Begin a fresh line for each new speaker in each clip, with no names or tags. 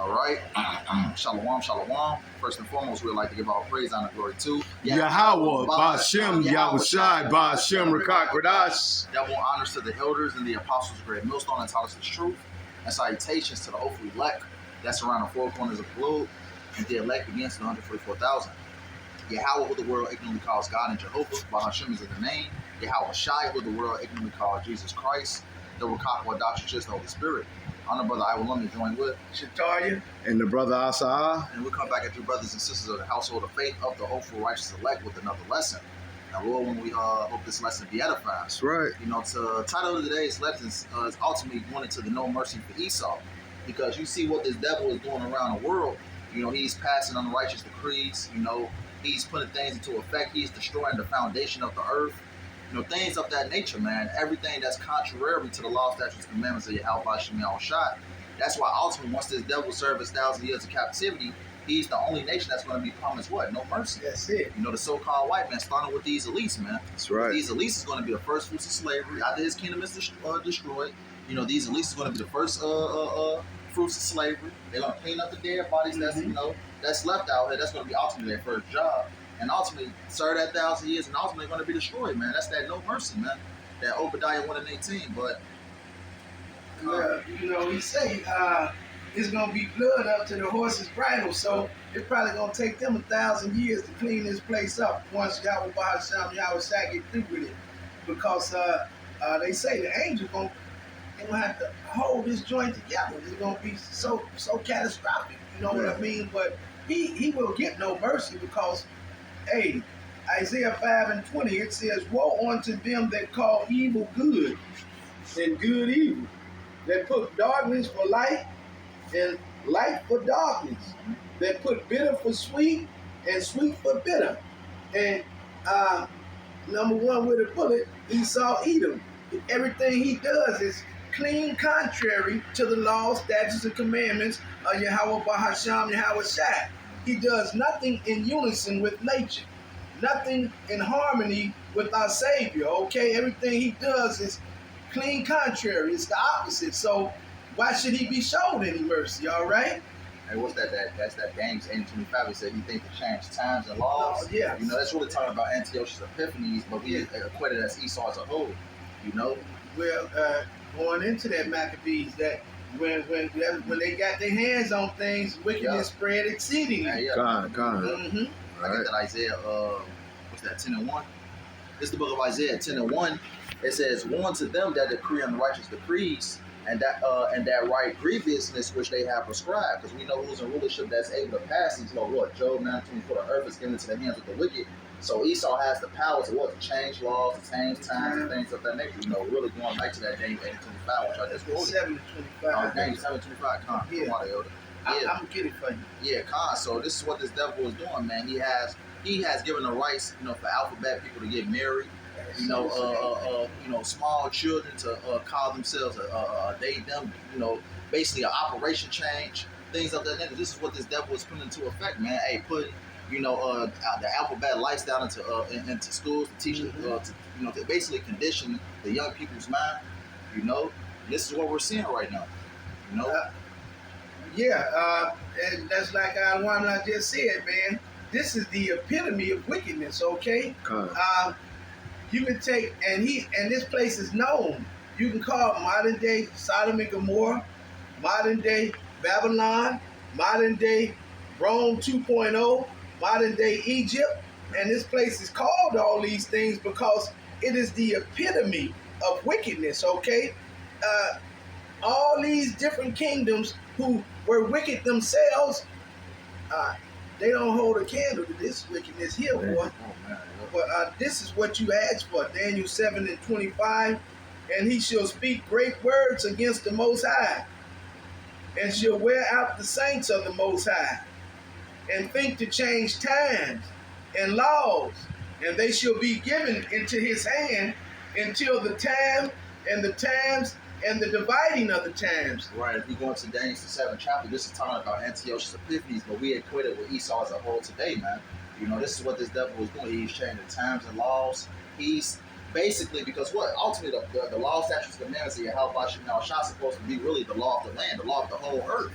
All right. Shalom, shalom. First and foremost, we'd like to give our praise, honor, glory to
Yahweh, Ba'ashem, Yahushai, Ba'ashem, Rakak Radash.
Double honors to the elders and the apostles of Great Millstone and taught us the truth. And salutations to the hopeful elect that's around the four corners of the globe. And the elect against the 144,000. Yahweh, who the world ignorantly calls God, and Jehovah, Ba'ashem is in the name. Yahweh Shai, who the world ignorantly calls Jesus Christ. The Rakak Radash, just the Holy Spirit. Honor brother I will love me join with
Shataria
And the brother Esau.
and we'll come back at you brothers and sisters of the household of faith of the hopeful righteous elect with another lesson. Now Lord, when we hope this lesson be edifying.
That's right.
You know, the title of today's lesson is ultimately pointed to the no mercy for Esau, because you see what this devil is doing around the world. You know, he's passing unrighteous decrees. You know, he's putting things into effect. He's destroying the foundation of the earth. You know, things of that nature, man. Everything that's contrary to the law, statutes, commandments of Yahweh Ba'ashem Yahushai. That's why ultimately, once this devil serves 1,000 years of captivity, he's the only nation that's going to be promised what? No mercy.
That's it.
You know, the so-called white man, starting with these elites, man.
That's right.
These elites is going to be the first fruits of slavery. After his kingdom is destroyed, you know, these elites is going to be the first fruits of slavery. They're going to clean up the dead bodies that's, you know, that's left out here. That's going to be ultimately their first job. And ultimately serve that 1,000 years, and ultimately going to be destroyed, man. That's that no mercy, man. That Obadiah 1:18. But
you know, he say it's gonna be blood up to the horse's bridle, so it's probably gonna take them 1,000 years to clean this place up once Yahweh Ba'ashem Yahushai get through with it, because they say the angels gonna have to hold this joint together. It's gonna be so catastrophic. You know what I mean? But he will get no mercy, because hey, Isaiah 5:20, it says, "Woe unto them that call evil good and good evil, that put darkness for light and light for darkness, that put bitter for sweet and sweet for bitter." And number one with a bullet, Esau Edom. Everything he does is clean contrary to the law, statutes, and commandments of Yahweh Ba'ashem Yahushai. He does nothing in unison with nature, nothing in harmony with our Savior, okay? Everything he does is clean contrary. It's the opposite. So why should he be shown any mercy, all right?
hey, what's that? That's that James 8:25. He said he thinks to change times and laws.
Yeah.
You know, that's really talking about Antiochus Epiphanes, but we equate it as Esau as a whole. You know?
Well, going into that Maccabees, that when they got their hands on things, wickedness spread exceedingly.
God.
Mm-hmm.
I get that Isaiah, what's that, 10:1? This is the book of Isaiah 10:1. It says, "Woe to them that decree unrighteous decrees, and that right grievousness which they have prescribed." Because we know who's in rulership that's able to pass these laws. What, Job 9:24, the earth is given into the hands of the wicked. So Esau has the power to what? To change laws, to change times, and things of that nature. You know, really going back to that James 8:25, which I just quoted.
7:25.
James 7:25, Con.
Yeah.
Come on, Elder.
I'm gonna get it for you.
Yeah, Con. So this is what this devil is doing, man. He has given the rights, you know, for alphabet people to get married. You know, small children to call themselves they them. You know, basically an operation change, things of that nature. This is what this devil is putting into effect, man. Hey, put the alphabet lifestyle into schools to teach to basically condition the young people's mind. You know, this is what we're seeing right now. You know.
And that's like I just said, man. This is the epitome of wickedness, okay? You can take, and this place is known. You can call it modern day Sodom and Gomorrah, modern day Babylon, modern day Rome 2.0, modern day Egypt, and this place is called all these things because it is the epitome of wickedness, okay? All these different kingdoms who were wicked themselves, they don't hold a candle to this wickedness here, boy. But this is what you asked for, Daniel 7:25. "And he shall speak great words against the Most High, and shall wear out the saints of the Most High, and think to change times and laws, and they shall be given into his hand until the time and the times and the dividing of the times."
Right. If you go into Daniel 7 chapter, this is talking about Antiochus Epiphanes, but we equate it with Esau as a whole today, man. You know, this is what this devil is doing. He's changing times and laws. He's basically, because what? Ultimately, the law, statutes, commandments of Yahweh Ba'ashem Yahushai is supposed to be really the law of the land, the law of the whole earth.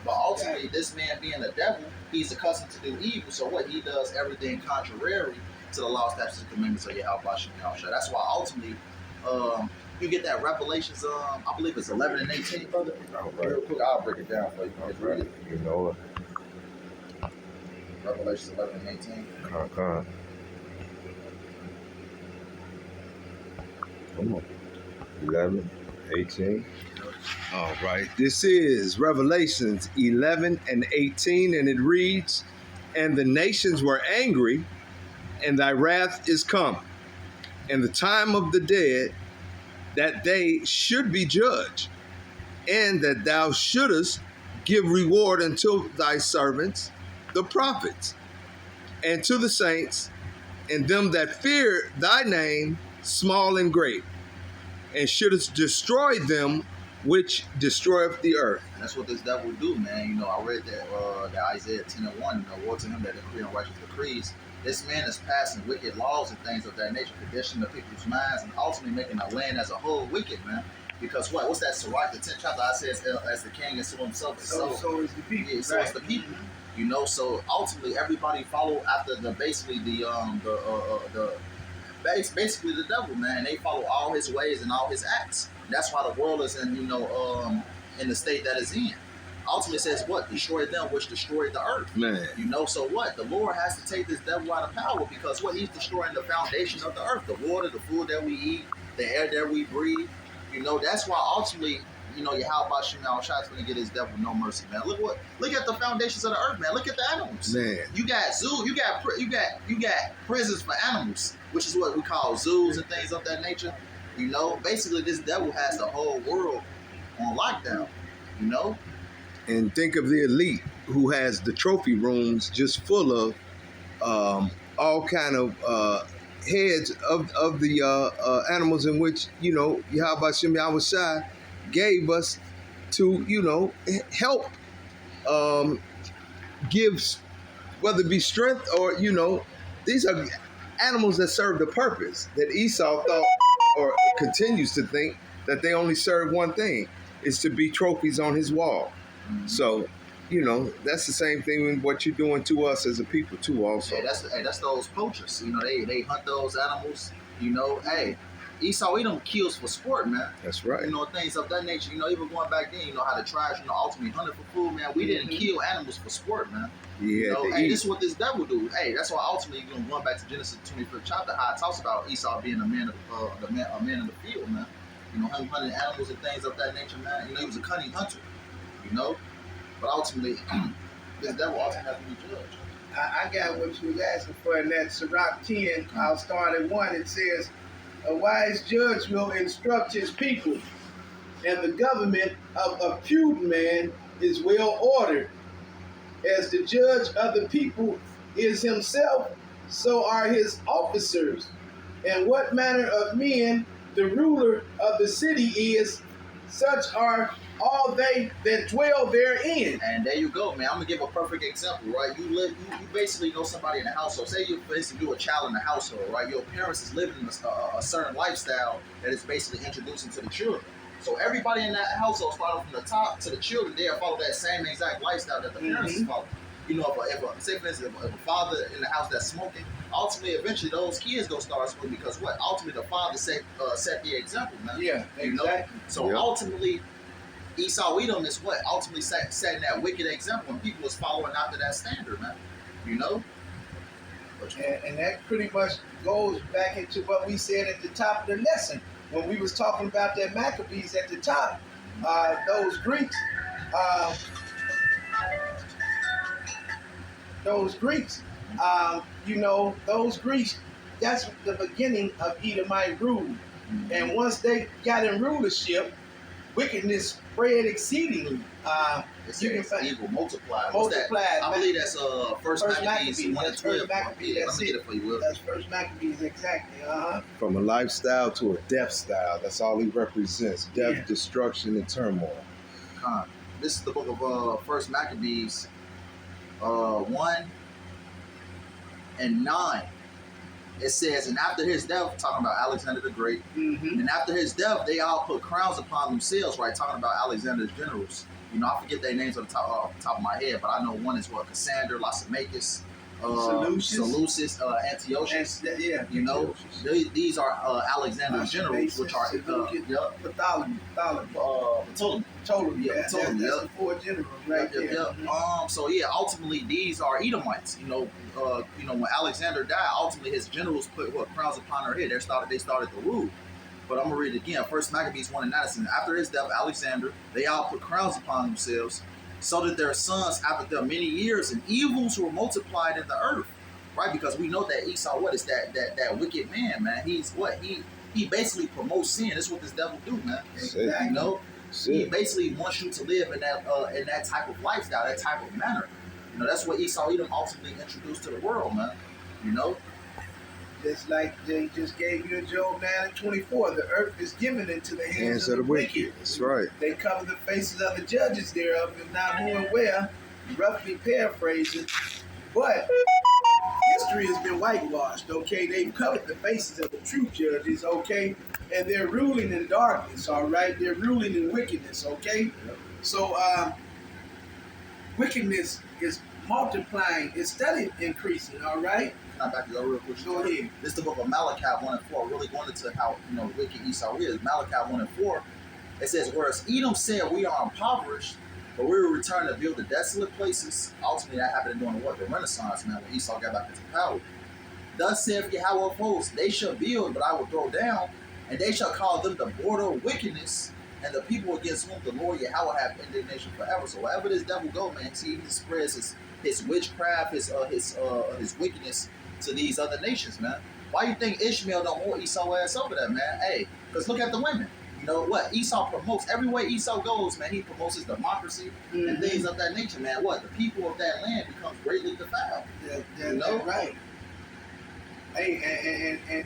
But ultimately, this man being the devil, he's accustomed to do evil. So what he does, everything contrary to the law, statutes, and commandments of Yahweh Hashem Yahushua. That's why ultimately, you get that Revelations. I believe it's 11 and 18, brother.
Right.
Real quick, I'll break it down for you. Just read it.
You know it.
Revelations 11 and 18.
Come on. 11, 18. All right. This is Revelations 11 and 18, and it reads, "And the nations were angry, and thy wrath is come, and the time of the dead, that they should be judged, and that thou shouldest give reward unto thy servants, the prophets, and to the saints, and them that fear thy name, small and great, and shouldest destroy them which destroyeth the earth."
And that's what this devil do, man. You know, I read that Isaiah 10 and 1, woe to him that decree and righteous decrees. This man is passing wicked laws and things of that nature, conditioning the people's minds, and ultimately making the land as a whole wicked, man. Because what? What's that? Sirach, the 10th chapter, I says, as the king is to himself.
So is the people.
Yeah, so it's the people. You know, so ultimately everybody follow after basically the devil, man. They follow all his ways and all his acts. That's why the world is in the state that it's in. Ultimately says what? Destroy them which destroyed the earth.
Man.
You know, so what? The Lord has to take this devil out of power because what? He's destroying the foundation of the earth, the water, the food that we eat, the air that we breathe. You know, that's why ultimately, Yahweh Hashem Yahushua is going to get his devil no mercy, man. Look at the foundations of the earth, man. Look at the animals.
Man.
You got zoos, you got prisons for animals, which is what we call zoos and things of that nature. You know, basically this devil has the whole world on lockdown. You know.
And think of the elite who has the trophy rooms just full of all kind of heads of the animals in which, Yahweh Hashem Yahushua gave us to, help give, whether it be strength or, these are animals that serve the purpose that Esau thought or continues to think that they only serve one thing, is to be trophies on his wall. So, that's the same thing with what you're doing to us as a people too also.
Yeah, that's those poachers. They hunt those animals. Hey, Esau, he don't kills for sport, man.
That's right.
Things of that nature. Even going back then, how the tribes, ultimately hunted for food, man. We didn't kill animals for sport, man.
Yeah.
Hey, this is what this devil do. Hey, that's why ultimately, going back to Genesis 25th chapter, how it talks about Esau being a man of a man in the field, man. Him hunting animals and things of that nature, man. He was a cunning hunter. But ultimately, this devil ultimately has to be judged.
I got what you was asking for in that Sirach 10. I'll start at 1. It says, "A wise judge will instruct his people, and the government of a prudent man is well ordered. As the judge of the people is himself, so are his officers. And what manner of men the ruler of the city is, such are all they that dwell therein."
And there you go, man. I'm gonna give a perfect example, right? You basically know somebody in the household. Say you basically do a child in the household, right? Your parents is living a certain lifestyle that is basically introducing to the children. So everybody in that household, starting from the top to the children, they'll follow that same exact lifestyle that the parents is following. If a father in the house that's smoking, ultimately, eventually, those kids gonna start smoking because what? Ultimately, the father set the example, man.
Yeah, exactly.
So ultimately, Esau Edom is what? Ultimately setting that wicked example, and people is following after that standard, man.
And that pretty much goes back into what we said at the top of the lesson when we was talking about that Maccabees at the top. Those Greeks. Those Greeks, that's the beginning of Edomite rule. And once they got in rulership, wickedness spread exceedingly.
Evil multiplied.
I
believe that's First Maccabees 1 and 12.
Let me get
it for you, Will.
That's First Maccabees, exactly.
From a lifestyle to a death style. That's all he represents. Death, destruction, and turmoil.
This is the book of First Maccabees 1 and 9. It says, and after his death, talking about Alexander the Great, and after his death, they all put crowns upon themselves, right? Talking about Alexander's generals. You know, I forget their names off the top of my head, but I know one is what Cassander, Lysimachus, Seleucus, Antiochus.
Yeah,
you know, these are Alexander's generals, which are
Ptolemy.
Ptolemy.
That's the four generals right there.
So yeah, ultimately these are Edomites. You know, when Alexander died, ultimately his generals put crowns upon their head. They started to rule. But I'm gonna read it again. First Maccabees 1:9. After his death, Alexander, they all put crowns upon themselves, so that their sons, after their many years, and evils were multiplied in the earth. Right? Because we know that Esau, is that wicked man? He's what? He basically promotes sin. That's what this devil do, man.
Exactly.
You know? He basically wants you to live in that type of lifestyle, that type of manner. You know, that's what Esau Edom ultimately introduced to the world, man. You know?
Just like they just gave you in Job 9:24, the earth is given into the hands of the wicked.
That's right.
They cover the faces of the judges thereof, if not who and where, roughly paraphrasing. But history has been whitewashed, okay? They've covered the faces of the true judges, okay? And they're ruling in darkness, all right? They're ruling in wickedness, okay? So wickedness is multiplying, it's steadily increasing, all right?
Can I back you up real quick?
Go ahead.
This is the book of Malachi 1:4, really going into how wicked Esau is. Malachi 1:4, it says, whereas Edom said we are impoverished, but we will return to build the desolate places. Ultimately, that happened during the Renaissance, man, when Esau got back into power. Thus saith Yahweh of hosts, they shall build, but I will throw down, and they shall call them the border of wickedness, and the people against whom the Lord Yahweh have indignation forever. So wherever this devil go, man, see, he spreads his witchcraft, his wickedness to these other nations, man. Why you think Ishmael don't want Esau ass over there, man? Hey, because look at the women. You know what? Esau promotes, everywhere Esau goes, man, he promotes his democracy and things of that nature, man. What? The people of that land becomes greatly defiled.
You know? Right. Hey, and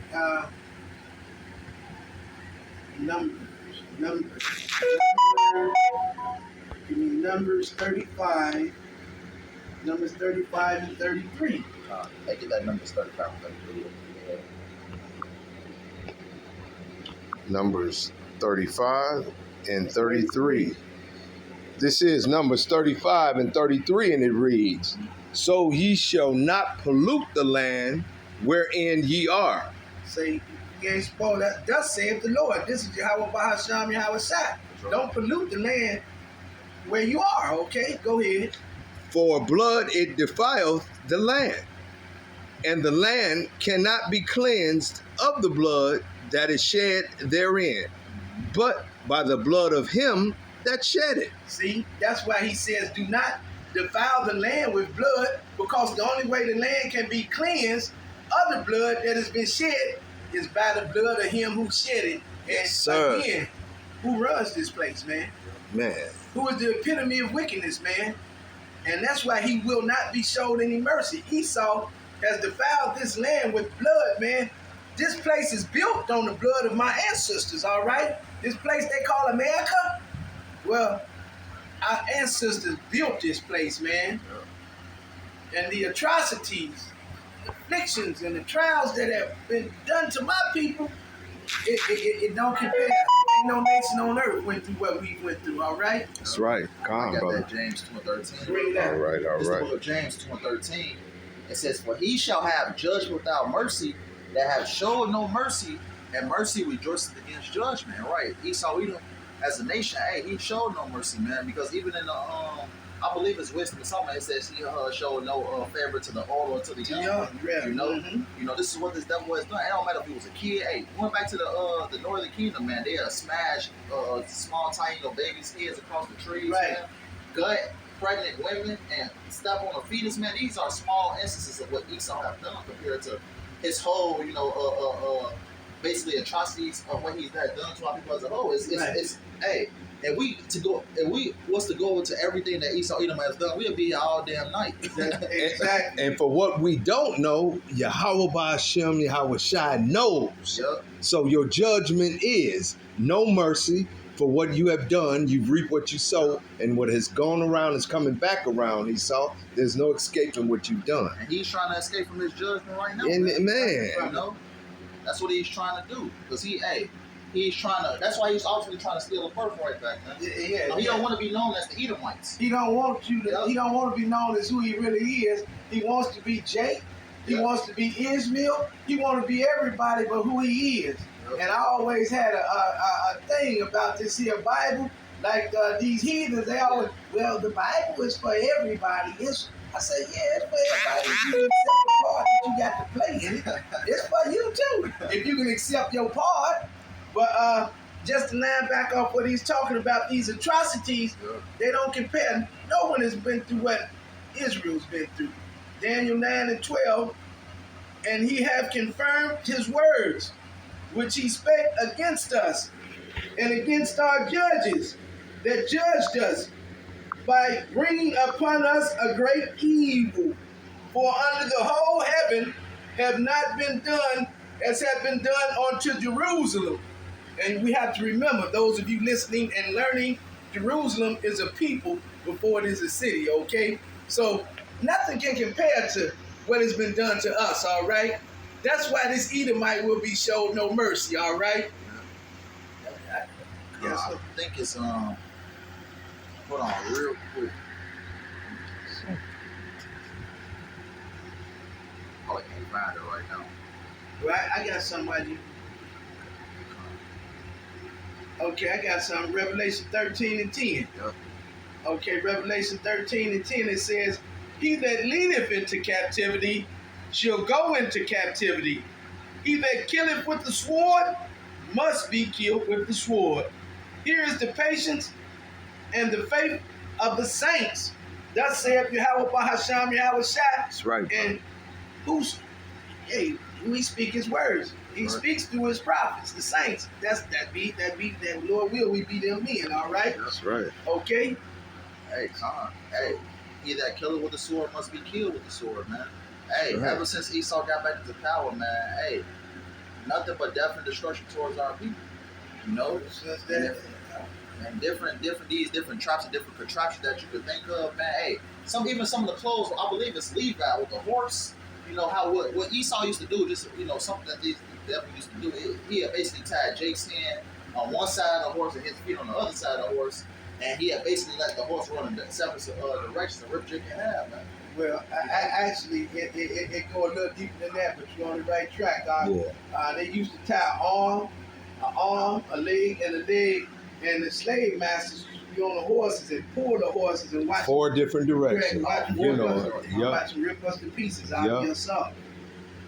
Numbers. Give me Numbers 35. Numbers 35 and 33.
I get that Numbers 35 and 33.
Numbers 35 and 33. This is Numbers 35 and 33, and it reads, so ye shall not pollute the land wherein ye are.
Say, you ain't spoiled that. Thus saith the Lord. This is Yahweh Bahasham Yahweh Shai. Don't pollute the land where you are, okay? Go ahead.
For blood it defileth the land, and the land cannot be cleansed of the blood that is shed therein, but by the blood of him that shed it.
See, that's why he says, do not defile the land with blood, because the only way the land can be cleansed of the blood that has been shed is by the blood of him who shed it. And
Sir.
Again, who runs this place, man?
Man.
Who is the epitome of wickedness, man? And that's why he will not be showed any mercy. Esau has defiled this land with blood, man. This place is built on the blood of my ancestors, all right? This place they call America, well, our ancestors built this place, man. And the atrocities, afflictions, and the trials that have been done to my people, it don't compare. Ain't no nation on earth went through what we went through, all right?
That's right. Calm,
I got
brother.
that James 2:13.
Bring it out.
All right.
This is the book of James 2:13. It says, for he shall have judged without mercy, that have showed no mercy, and mercy rejoiceth against judgment. Right? Esau Edom, as a nation, hey, he showed no mercy, man, because even in the I believe it's wisdom or something. It says he showed no favor to the old or to the young.
Yeah.
You know, this is what this devil has done. It don't matter if he was a kid. Hey, went back to the northern kingdom, man. They smashed small, tiny little babies' heads across the trees,
Right.
man. Gut pregnant women and step on a fetus, man. These are small instances of what Esau have done compared to his whole, basically atrocities of what he's done to our people as a whole. It's hey. And we was to go into everything that Esau Edom has done, we'll be here all damn night.
Exactly.
And for what we don't know, Yahweh Ba'ashem, Yahweh Shai knows.
Yep.
So your judgment is no mercy for what you have done. You've reaped what you sow, and what has gone around is coming back around, Esau. There's no escaping what you've done.
And he's trying to escape from his judgment right now.
And
man.
man.
You know? That's what he's trying to do. Because he's trying to. That's why he's ultimately trying to steal the birthright back, man. He don't want to be known as the Edomites.
He don't want you to.
Yep.
He don't want to be known as who he really is. He wants to be Jake. He
Yep.
wants to be Ishmael. He wants to be everybody but who he is.
Yep.
And I always had a thing about this here Bible. Like these heathens, they always, well, the Bible is for everybody. I say, yeah, it's for everybody. If you accept the part that you got to play in it, it's for you too. If you can accept your part. But just to line back off what he's talking about, these atrocities, they don't compare. No one has been through what Israel's been through. Daniel 9 and 12, and he have confirmed his words, which he spake against us and against our judges that judged us, by bringing upon us a great evil. For under the whole heaven have not been done as have been done unto Jerusalem. And we have to remember, those of you listening and learning, Jerusalem is a people before it is a city, okay? So nothing can compare to what has been done to us, all right? That's why this Edomite will be showed no mercy, all right?
Yes, I think it's hold on real quick. Probably can't find it right now.
Right, I got somebody. Okay, I got some. Revelation 13 and 10.
Yep.
Okay, Revelation 13 and 10, it says, he that leadeth into captivity shall go into captivity. He that killeth with the sword must be killed with the sword. Here is the patience and the faith of the saints. Thus saith Yahweh Bahasham Yahweh Shai.
That's right.
And we speak his words. He speaks through his prophets, the saints. That Lord will we be them men, all right?
That's right.
Okay?
Hey, Con. Hey, he that killeth with the sword must be killed with the sword, man. Hey, ever since Esau got back into power, man, hey, nothing but death and destruction towards our people. You know? And different traps and different contraptions that you could think of, man. Hey, even some of the clothes, I believe it's Levi with the horse. You know how what Esau used to do, just something that these devil used to do. He had basically tied Jake's hand on one side of the horse and his feet on the other side of the horse, and he had basically let the horse run in separate directions and rip Jake in half, man.
Well, I actually, it go a little deeper than that, but you're on the right track. They used to tie an arm, a leg, and a leg, and the slave masters used to be on the horses and pull the horses and watch
4 different directions.
watch them rip us to pieces out of your song.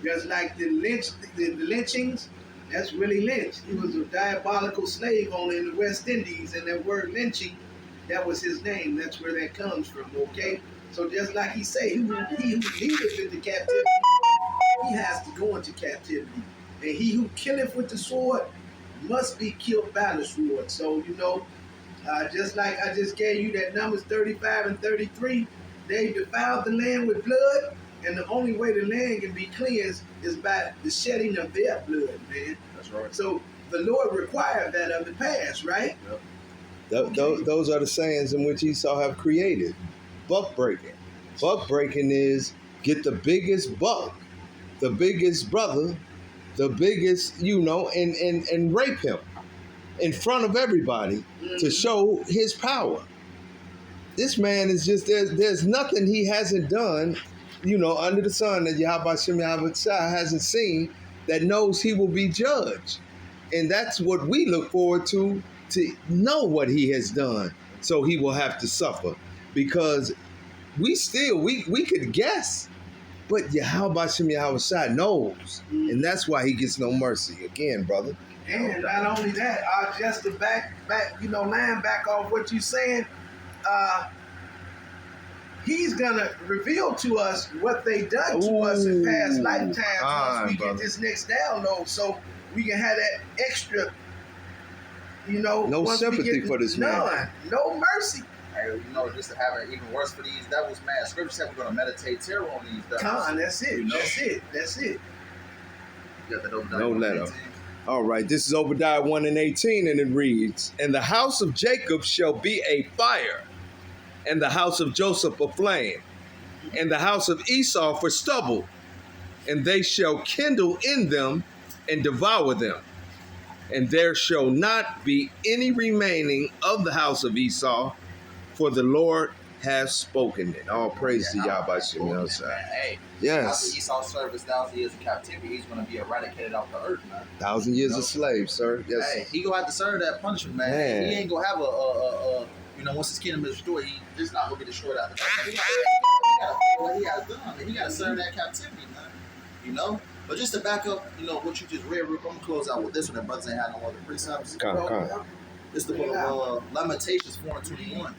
Just like the lynchings, that's Willie Lynch. He was a diabolical slave owner in the West Indies, and that word lynching, that was his name. That's where that comes from, okay? So just like he say, he who leadeth into captivity, he has to go into captivity. And he who killeth with the sword must be killed by the sword. So, just like I just gave you that Numbers 35 and 33, they defiled the land with blood, and the only way the land can be cleansed is by the shedding of their blood, man.
That's right.
So the Lord required that of the past, right?
Yep. Those are the sayings in which Esau have created. Buck breaking. Buck breaking is get the biggest buck, the biggest brother, the biggest, and rape him in front of everybody to show his power. This man is just, there's nothing he hasn't done, under the sun that Yahweh Shem Yahweh Shai hasn't seen that knows he will be judged. And that's what we look forward to know what he has done. So he will have to suffer. Because we could guess, but Yahweh Shem Yahweh Shai knows. And that's why he gets no mercy. Again, brother.
And not only that, just to line back off what you're saying, he's gonna reveal to us what they done to us in past lifetimes once we get this next download, so we can have that extra,
no sympathy for this man.
No mercy.
Hey, just to have it even worse for these devils, man. Scripture said we're gonna meditate terror on these devils.
That's it. That's it.
You got that Obadiah
No
1 and
letter.
18.
All right, this is Obadiah 1 and 18, and it reads, and the house of Jacob shall be a fire, and the house of Joseph a flame, and the house of Esau for stubble, and they shall kindle in them and devour them. and there shall not be any remaining of the house of Esau, for the Lord has spoken it. All praise to Yahweh Shem Yahshua.
Hey, after
Yes,
Esau served his 1,000 years of captivity, he's going to be eradicated off the earth, man.
1,000 years a slave, sir. Yes.
Hey, he gonna have to serve that punishment, man.
Man.
He ain't gonna have once his kingdom is destroyed, he just not gonna be destroyed out the He gotta pay what he has done, man. He gotta serve that captivity, man. You know. But just to back up, what you just read, Rick, I'm gonna close out with this one. That brothers ain't had no other precepts.
Come.
This is the book of Lamentations 4:21.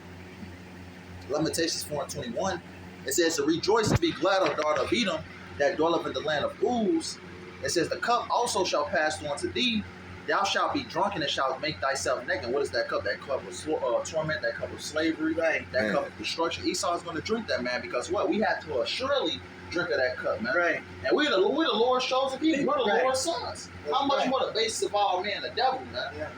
Lamentations 4:21. It says to rejoice and be glad, O daughter of Edom, that dwelleth in the land of Uz. It says the cup also shall pass through unto thee. Thou shalt be drunken and shalt make thyself naked. What is that cup? That cup of torment, that cup of slavery, that cup of destruction. Esau is going to drink that, man, because what? We have to surely drink of that cup, man.
Right.
And we're the Lord's chosen people. We're the
Right.
Lord's sons.
That's
How much
right.
more the basis of all men, the devil, man?
Yeah.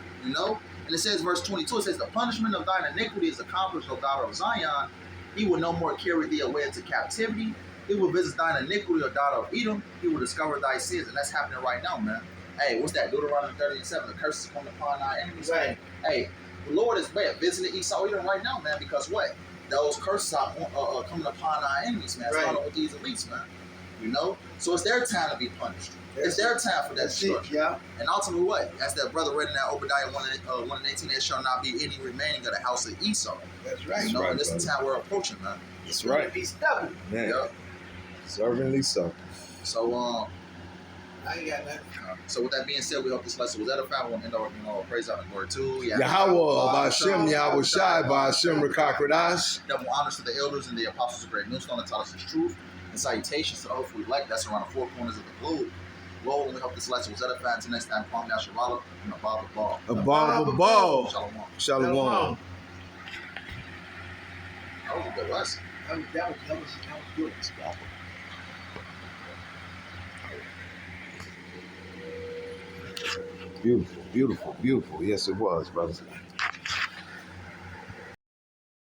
And it says, verse 22, it says, the punishment of thine iniquity is accomplished, O daughter of Zion. He will no more carry thee away into captivity. He will visit thine iniquity, O daughter of Edom. He will discover thy sins. And that's happening right now, man. Hey, what's that? Deuteronomy 30:7. The curses coming upon our enemies.
Right.
Hey, the Lord is visiting Esau Edom right now, man, because what? Those curses are coming upon our enemies, man.
Right.
Starting with these elites, man. So it's their time to be punished. It's their time for that destruction.
Yeah.
And ultimately, what? As that brother read in that Obadiah 1:18, there shall not be any remaining of the house of Esau.
That's right.
Right,
And this is the time we're approaching, man.
That's right.
Be stubborn.
Man.
Yeah.
Certainly so.
So,
I ain't got nothing.
so with that being said, we hope this lesson was edifying. We'll end our praise out and glory too.
Yahweh, Ba'ashem, Yahweh Shai, Ba'ashem, Rakakradash.
Double honors to the elders and the apostles of great millstone that taught us his truth. And salutations to the hopefully elect that's around the four corners of the globe. Lord, and we hope this lesson was edifying. Until next time, Kwame Yasharala and Abba Ball.
Abba Ball.
Shalom.
Shalom.
That was a good lesson.
That was good.
Beautiful, beautiful, beautiful. Yes, it was, brothers.